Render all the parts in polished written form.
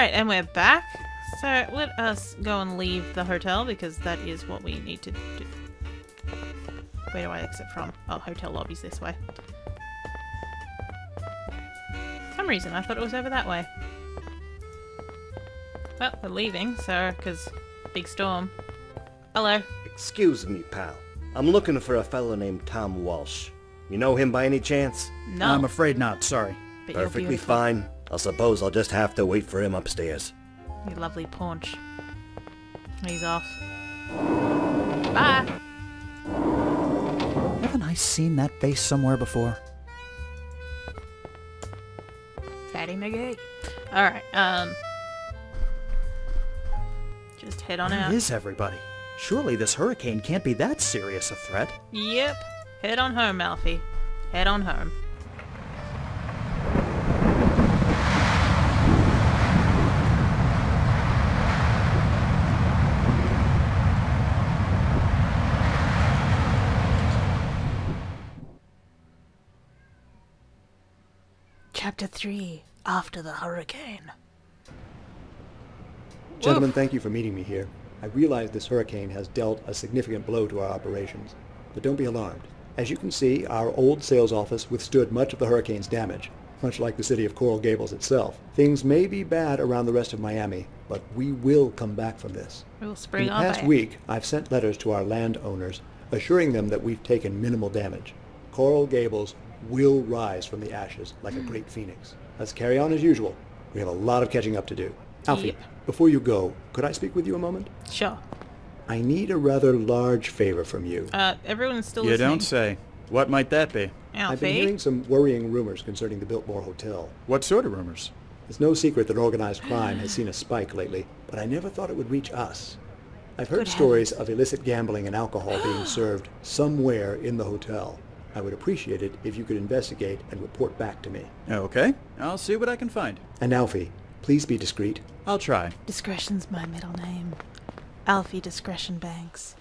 Alright, and we're back. So let us go and leave the hotel because that is what we need to do. Where do I exit from? Oh, hotel lobby's this way. For some reason I thought it was over that way. Well, we're leaving, so, because big storm. Hello. Excuse me, pal. I'm looking for a fellow named Tom Walsh. You know him by any chance? No. I'm afraid not, sorry. But you're Perfectly beautiful. fine. I suppose I'll just have to wait for him upstairs. You lovely paunch. He's off. Bye. Haven't I seen that face somewhere before? Fatty McGee. Alright, just head on out. Where is everybody? Surely this hurricane can't be that serious a threat. Yep. Head on home, Alfie. Head on home. Chapter 3. After the hurricane. Gentlemen, thank you for meeting me here. I realize this hurricane has dealt a significant blow to our operations, but don't be alarmed. As you can see, our old sales office withstood much of the hurricane's damage, much like the city of Coral Gables itself. Things may be bad around the rest of Miami, but we will come back from this. We'll In spring the on past back. week, I've sent letters to our landowners assuring them that we've taken minimal damage. Coral Gables will rise from the ashes like a great phoenix. Let's carry on as usual. We have a lot of catching up to do. Alfie, Yep. before you go, could I speak with you a moment? Sure. I need a rather large favor from you. Everyone's still You listening. don't say. What might that be? I've been Alfie? hearing some worrying rumors concerning the Biltmore Hotel. What sort of rumors? It's no secret that organized crime has seen a spike lately, but I never thought it would reach us. I've heard Good stories of illicit gambling and alcohol being served somewhere in the hotel. I would appreciate it if you could investigate and report back to me. Okay, I'll see what I can find. And Alfie, please be discreet. I'll try. Discretion's my middle name. Alfie Discretion Banks.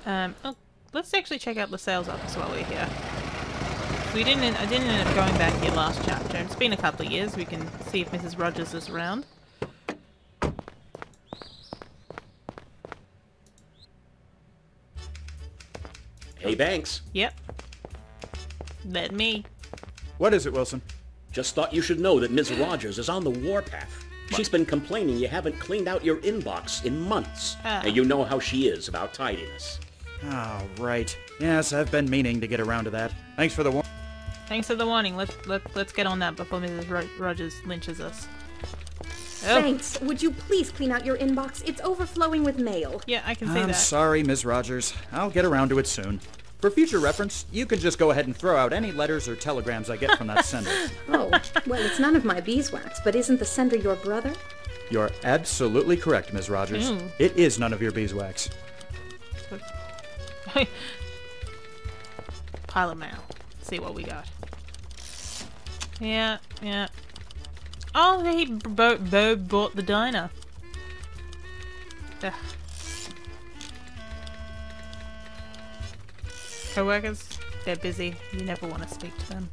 Oh, let's actually check out the sales office while we're here. I didn't end up going back here last chapter. It's been a couple of years. We can see if Mrs. Rogers is around. Hey, Banks. Yep. Let me. What is it, Wilson? Just thought you should know that Ms. Rogers is on the warpath. She's been complaining you haven't cleaned out your inbox in months. And you know how she is about tidiness. Oh, right. Yes, I've been meaning to get around to that. Thanks for the warning. Thanks for the warning. Let's get on that before Mrs. Rogers lynches us. Oh. Thanks. Would you please clean out your inbox? It's overflowing with mail. Yeah, I can see I'm that. sorry, Ms. Rogers. I'll get around to it soon. For future reference, you can just go ahead and throw out any letters or telegrams I get from that sender. Oh, well, it's none of my beeswax, but isn't the sender your brother? You're absolutely correct, Ms. Rogers. It is none of your beeswax. Pile of mail. See what we got. Yeah, yeah. Oh, Bo bought the diner. Ugh. Co-workers, they're busy. You never want to speak to them.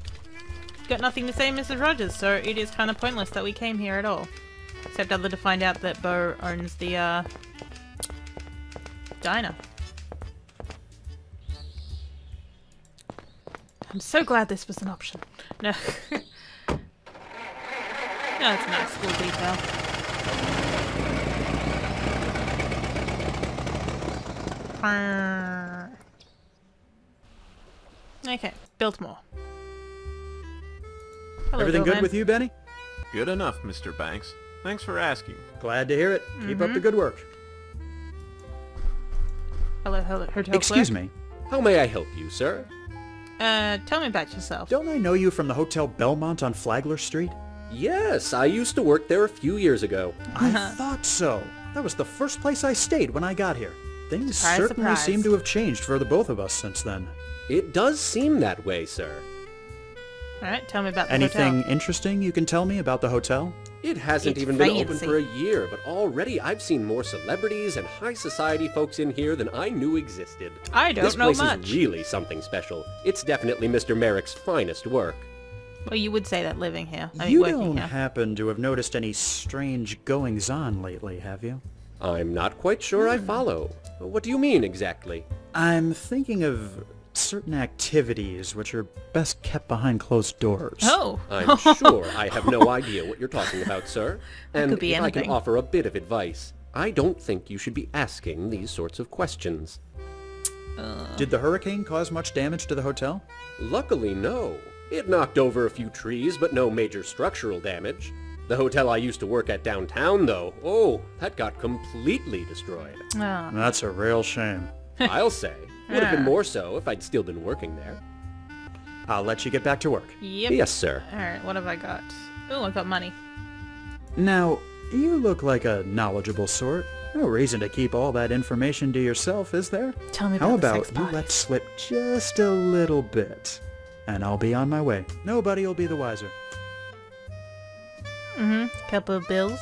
Got nothing to say, Mrs. Rogers, so it is kind of pointless that we came here at all. Except other to find out that Bo owns the, diner. I'm so glad this was an option. No. No, it's a nice school detail. Okay, Biltmore. Hello, Everything good Billman. with you, Benny? Good enough, Mr. Banks. Thanks for asking. Glad to hear it. Keep up the good work. Hello, hotel Excuse clerk. me. How may I help you, sir? Tell me about yourself. Don't I know you from the Hotel Belmont on Flagler Street? Yes, I used to work there a few years ago. I thought so. That was the first place I stayed when I got here. Things Surprise, certainly surprise. seem to have changed for the both of us since then. It does seem that way, sir. Alright, tell me about the Anything hotel. interesting you can tell me about the hotel? It hasn't It's even been open fancy. for a year, but already I've seen more celebrities and high society folks in here than I knew existed. I don't this know place much. is really something special. It's definitely Mr. Merrick's finest work. Well, you would say that living here. I mean, You working don't here. happen to have noticed any strange goings-on lately, have you? I'm not quite sure I follow. What do you mean, exactly? I'm thinking of certain activities which are best kept behind closed doors. Oh! I'm sure I have no idea what you're talking about, sir. That And could be if I can anything. offer a bit of advice, I don't think you should be asking these sorts of questions. Did the hurricane cause much damage to the hotel? Luckily, no. It knocked over a few trees, but no major structural damage. The hotel I used to work at downtown, though, oh, that got completely destroyed. Oh. That's a real shame. I'll say. Would have been more so if I'd still been working there. I'll let you get back to work. Yep. Yes, sir. Alright, what have I got? Oh, I got money. Now, you look like a knowledgeable sort. No reason to keep all that information to yourself, is there? Tell me about How the about sex you parties. let slip just a little bit, and I'll be on my way. Nobody will be the wiser. Couple of bills.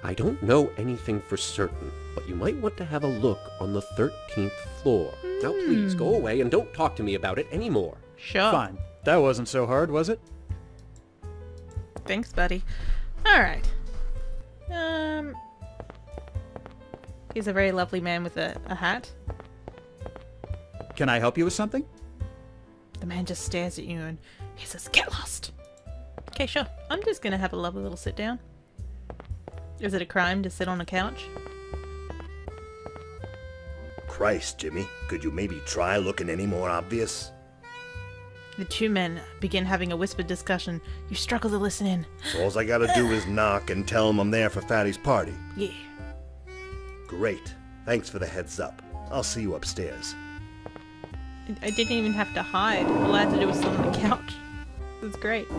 I don't know anything for certain, but you might want to have a look on the 13th floor. Now please, go away and don't talk to me about it anymore. Sure. Fine. That wasn't so hard, was it? Thanks, buddy. Alright. He's a very lovely man with a hat. Can I help you with something? The man just stares at you and he says, "Get lost!" Okay, sure. I'm just gonna have a lovely little sit down. Is it a crime to sit on a couch? Christ, Jimmy, could you maybe try looking any more obvious? The two men begin having a whispered discussion. You struggle to listen in. So all I gotta do is knock and tell him I'm there for Fatty's party. Yeah. Great. Thanks for the heads up. I'll see you upstairs. I didn't even have to hide. All I had to do was sit on the couch. That's great.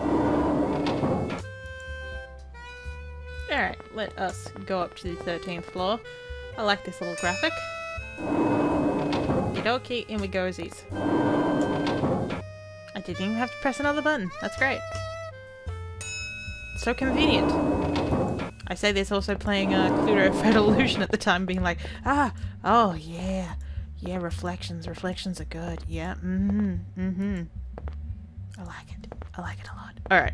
Alright, let us go up to the 13th floor. I like this little graphic. Okie, in we goesies. I didn't even have to press another button. That's great. So convenient. I say this also playing Cluedo Fred Illusion at the time, being like, oh yeah. Yeah, reflections. Reflections are good. Yeah, I like it. I like it a lot. Alright.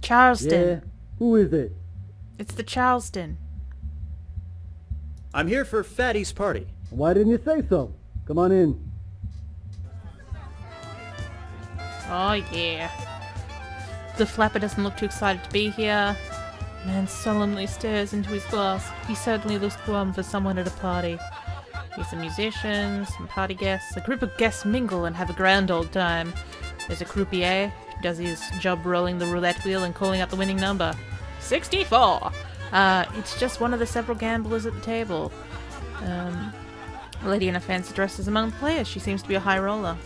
Charleston. Yeah, who is it? It's the Charleston. I'm here for Fatty's party. Why didn't you say so? Come on in. Oh yeah. The flapper doesn't look too excited to be here. Man solemnly stares into his glass. He certainly looks glum for someone at a party. Here's some musicians, some party guests. A group of guests mingle and have a grand old time. There's a croupier who does his job rolling the roulette wheel and calling out the winning number. 64! It's just one of the several gamblers at the table. A lady in a fancy dress is among the players. She seems to be a high roller.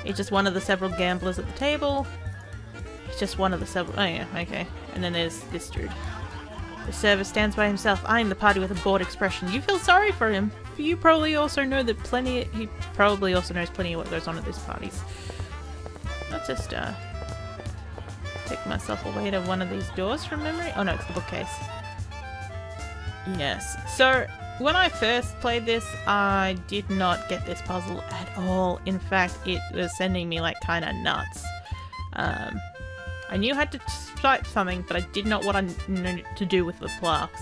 It's just one of the several gamblers at the table. It's just one of the several... Oh yeah, okay. And then there's this dude. The server stands by himself, eyeing the party with a bored expression. You feel sorry for him. You probably also know that he probably also knows plenty of what goes on at these parties. Let's just, take myself away to one of these doors from memory. Oh no, it's the bookcase. Yes. So, when I first played this, I did not get this puzzle at all. In fact, it was sending me like kind of nuts. I knew I had to type something, but I did not what I knew to do with the plaques.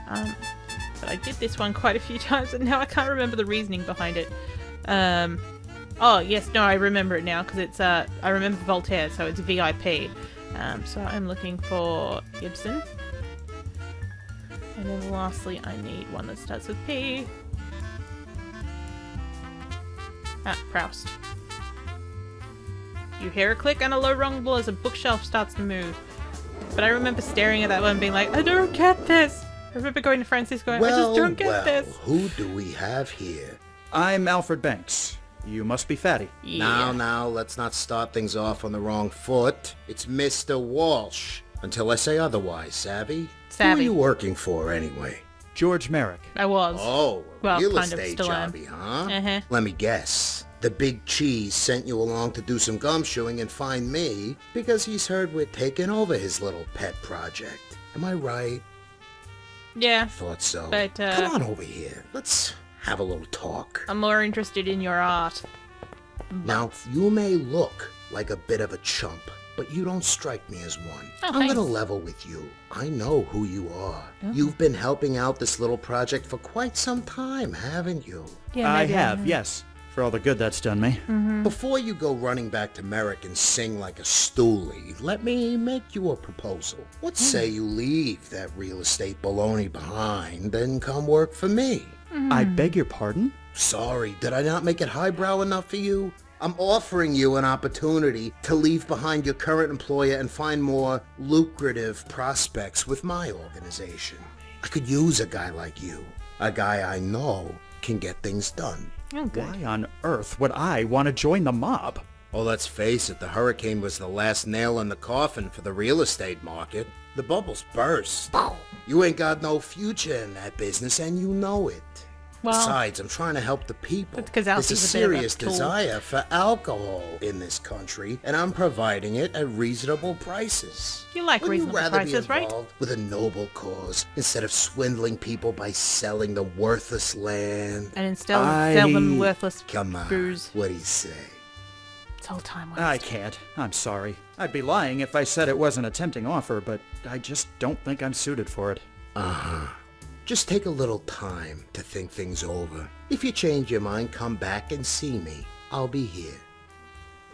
But I did this one quite a few times, and now I can't remember the reasoning behind it. Oh yes, no, I remember it now, because it's, I remember Voltaire, so it's VIP. So I'm looking for Gibson. And then lastly, I need one that starts with P. Proust. You hear a click and a low rumble as a bookshelf starts to move. But I remember staring at that one and being like, I don't get this! I remember going to Francis going, I just don't get this! Who do we have here? I'm Alfred Banks. You must be Fatty. Yeah. Now, let's not start things off on the wrong foot. It's Mr. Walsh. Until I say otherwise, savvy? Savvy. Who are you working for, anyway? George Merrick. I was. Oh, Well, real kind of estate still am. jobby, huh? Uh-huh. Let me guess. The big cheese sent you along to do some gumshoeing and find me because he's heard we're taking over his little pet project. Am I right? Yeah. Thought so. But, Come on over here. Let's have a little talk. I'm more interested in your art. Now, you may look like a bit of a chump, but you don't strike me as one. Oh, I'm thanks. gonna level with you. I know who you are. You've been helping out this little project for quite some time, haven't you? Yeah, I maybe have, yes. For all the good that's done me. Before you go running back to Merrick and sing like a stoolie, let me make you a proposal. What say you leave that real estate baloney behind and come work for me? I beg your pardon? Sorry, did I not make it highbrow enough for you? I'm offering you an opportunity to leave behind your current employer and find more lucrative prospects with my organization. I could use a guy like you, a guy I know can get things done. Oh, good. Why on earth would I want to join the mob? Well, let's face it, the hurricane was the last nail in the coffin for the real estate market. The bubbles burst. You ain't got no future in that business, and you know it. Well, Besides, I'm trying to help the people. That's 'cause There's a Alfie's a bit of a serious tool. desire for alcohol in this country, and I'm providing it at reasonable prices. You like Wouldn't reasonable you rather prices, be right? involved with a noble cause instead of swindling people by selling them worthless land? and instead sell them worthless Come on, booze. what do you say? It's all time waste. I can't. I'm sorry. I'd be lying if I said it wasn't a tempting offer, but I just don't think I'm suited for it. Uh-huh. Just take a little time to think things over. If you change your mind, come back and see me. I'll be here.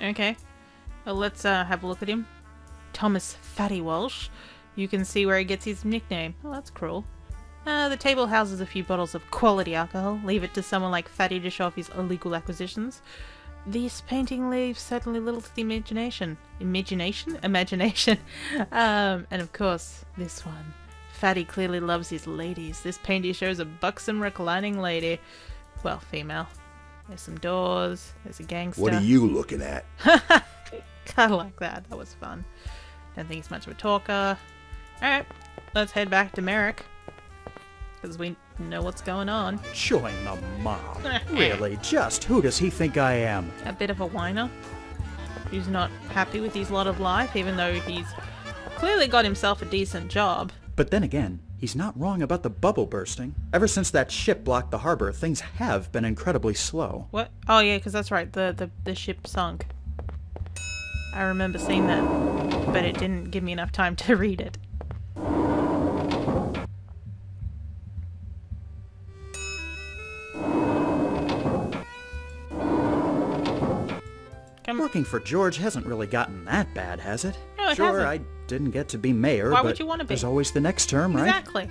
Okay. Well, let's have a look at him. Thomas Fatty Walsh. You can see where he gets his nickname. Oh, that's cruel. The table houses a few bottles of quality alcohol. Leave it to someone like Fatty to show off his illegal acquisitions. This painting leaves certainly little to the imagination. Imagination? And of course, this one. Fatty clearly loves his ladies. This painting shows a buxom reclining lady. Well, female. There's some doors. There's a gangster. What are you looking at? Kinda like that. That was fun. Don't think he's much of a talker. Alright, let's head back to Merrick. Because we know what's going on. Join the mob. Really? Just who does he think I am? A bit of a whiner. Who's not happy with his lot of life, even though he's clearly got himself a decent job. But then again, he's not wrong about the bubble bursting. Ever since that ship blocked the harbor, things have been incredibly slow. What? Oh yeah, because that's right, the ship sunk. I remember seeing that, but it didn't give me enough time to read it. Working for George hasn't really gotten that bad, has it? No, it sure, hasn't. I didn't get to be mayor, Why but would you want to be? there's always the next term, right? Exactly.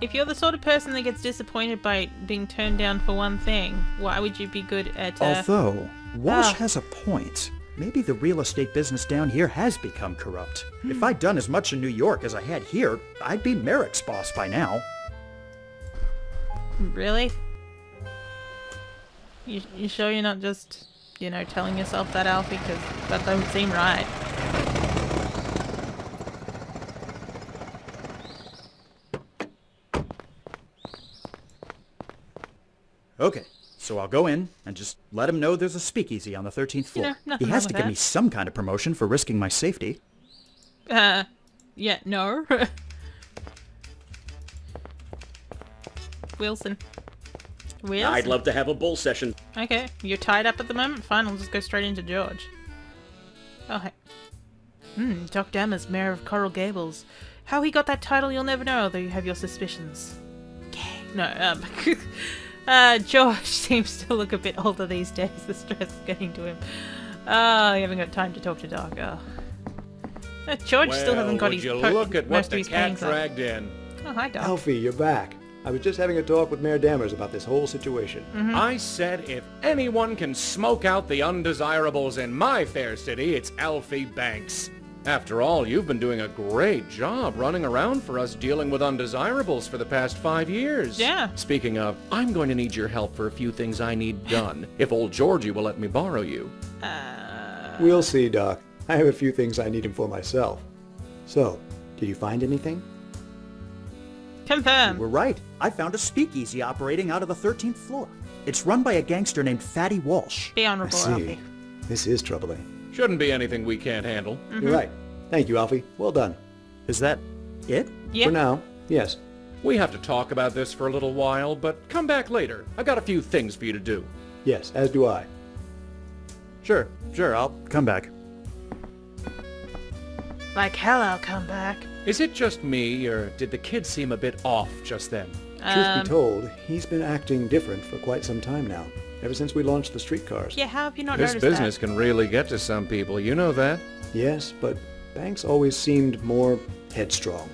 If you're the sort of person that gets disappointed by being turned down for one thing, why would you be good at... Although, Walsh has a point. Maybe the real estate business down here has become corrupt. If I'd done as much in New York as I had here, I'd be Merrick's boss by now. Really? You sure you're not just, you know, telling yourself that, Alfie? Because that don't seem right. Okay, so I'll go in and just let him know there's a speakeasy on the 13th floor. You know, nothing he has wrong to with give me that. some kind of promotion for risking my safety. Yeah, no. Wilson. Wilson. I'd love to have a bull session. Okay, you're tied up at the moment? Fine, I'll just go straight into George. Oh, hey. Doc Dammers, Mayor of Coral Gables. How he got that title you'll never know, though you have your suspicions. Okay. No, George seems to look a bit older these days. The stress is getting to him. Oh, you haven't got time to talk to Doc. Oh. George still hasn't got his look at what most of the his cat paintings up. dragged in. Oh, hi, Doc. Alfie, you're back. I was just having a talk with Mayor Dammers about this whole situation. I said if anyone can smoke out the undesirables in my fair city, it's Alfie Banks. After all, you've been doing a great job running around for us dealing with undesirables for the past 5 years. Yeah. Speaking of, I'm going to need your help for a few things I need done, if old Georgie will let me borrow you. We'll see, Doc. I have a few things I need him for myself. So, did you find anything? Confirm. You were right. I found a speakeasy operating out of the 13th floor. It's run by a gangster named Fatty Walsh. Be I honorable, see. Alfie. This is troubling. Shouldn't be anything we can't handle. You're right. Thank you, Alfie. Well done. Is that it? Yeah. For now, yes. We have to talk about this for a little while, but come back later. I got a few things for you to do. Yes, as do I. Sure, I'll come back. Like hell I'll come back. Is it just me, or did the kid seem a bit off just then? Truth be told, he's been acting different for quite some time now. Ever since we launched the streetcars. Yeah, how have you not This noticed business can really get to some people, you know that? Yes, but Banks always seemed more headstrong.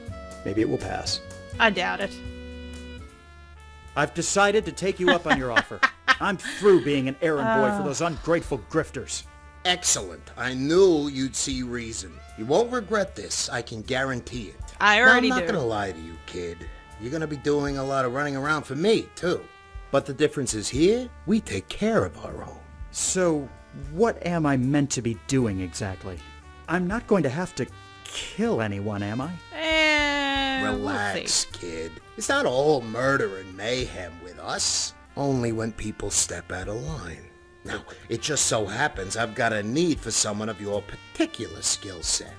Maybe it will pass. I doubt it. I've decided to take you up on your offer. I'm through being an errand boy for those ungrateful grifters. Excellent. I knew you'd see reason. You won't regret this, I can guarantee it. I already now, I'm do. not gonna lie to you, kid. You're gonna be doing a lot of running around for me, too. But the difference is here, we take care of our own. So, what am I meant to be doing exactly? I'm not going to have to kill anyone, am I? Relax, kid. It's not all murder and mayhem with us. Only when people step out of line. Now, it just so happens I've got a need for someone of your particular skill set.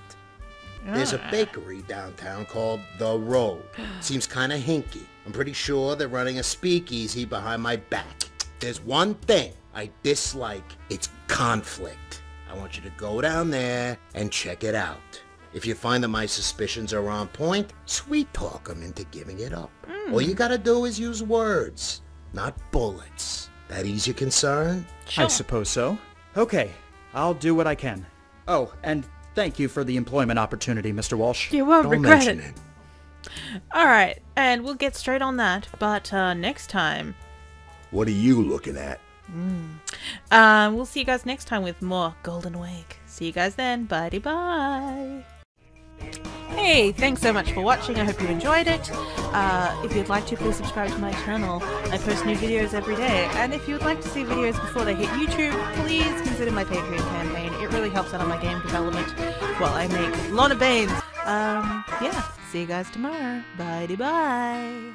There's a bakery downtown called The Road. Seems kinda hinky. I'm pretty sure they're running a speakeasy behind my back. There's one thing I dislike. It's conflict. I want you to go down there and check it out. If you find that my suspicions are on point, sweet talk them into giving it up. All you gotta do is use words, not bullets. That ease your concern? Sure. I suppose so. Okay, I'll do what I can. Oh, and thank you for the employment opportunity, Mr. Walsh. You won't Don't regret mention it. it. Alright, and we'll get straight on that, but next time... What are you looking at? we'll see you guys next time with more Golden Wake. See you guys then. Bye-bye. Hey, thanks so much for watching. I hope you enjoyed it. If you'd like to, please subscribe to my channel. I post new videos every day. And if you would like to see videos before they hit YouTube, please consider my Patreon campaign. It really helps out on my game development while I make Lana Baines. Yeah, see you guys tomorrow. Bye-bye.